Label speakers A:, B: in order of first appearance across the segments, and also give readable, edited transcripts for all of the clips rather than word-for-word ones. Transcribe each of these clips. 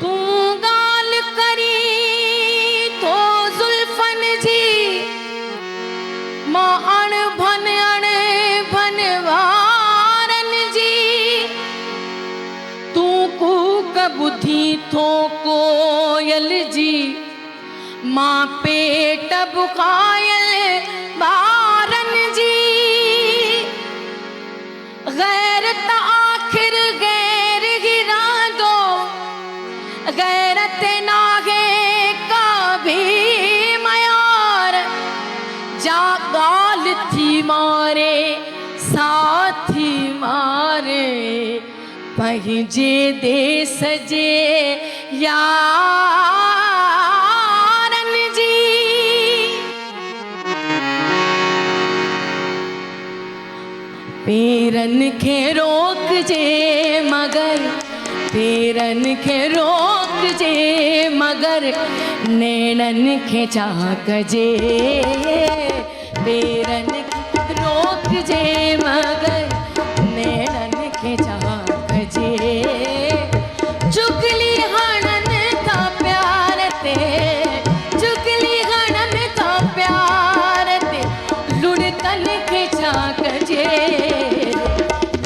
A: तू गाल करी तो जुल्फन जी मां अण भनवारन जी तू कूक बुधी थो कोयल जी मां पेट बुखायल बारन जी गैरत आखिर गैर गिरा दो गैरत नागे का भी मयार जा गाल थी मारे साथी मारे पंहिंजे देश जे यारन जी पेरन खे रोक जे मगर पेरन खे रोक जे मगर नेणन खे चाक जे पेरन खे रोक जे मगर नेणन खे चाक जे चुगली हणन था प्यार ते चुगली हणन था प्यार ते लुड़कन खे चाक जे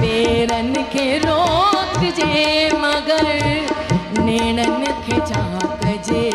A: पेरन खे रोक जे मगर नेणन खे चाक जे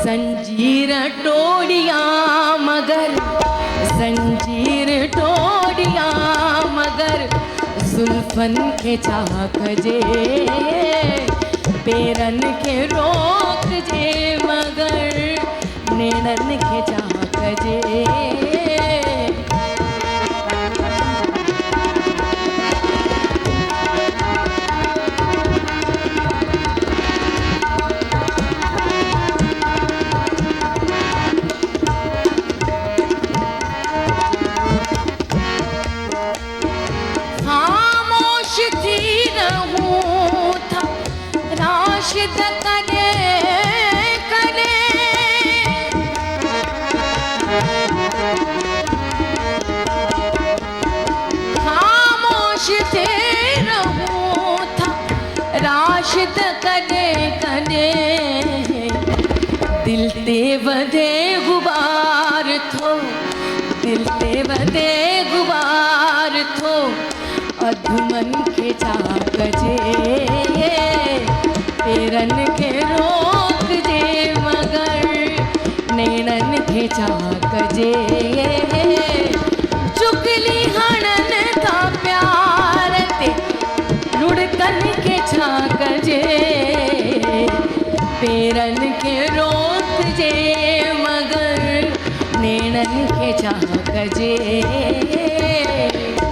A: संजीर टोड़िया मगर संजीर टोड़िया मगर जुल्फन खे चाक जे पेरन खे रोक जे मगर नेणन खे चाक जे राशिद करे करे खामोश थे रहूं था राशिद करे करे दिल ते वधे गुबार थो दिल ते वधे गुबार थो अधमन खे चाक जे पेरन खे रोक जे मगर नेणन खे चाक जे चुगली हणन था प्यार ते लुड़कन खे चाक जे पेरन खे रोक जे मगर नेणन खे चाक जे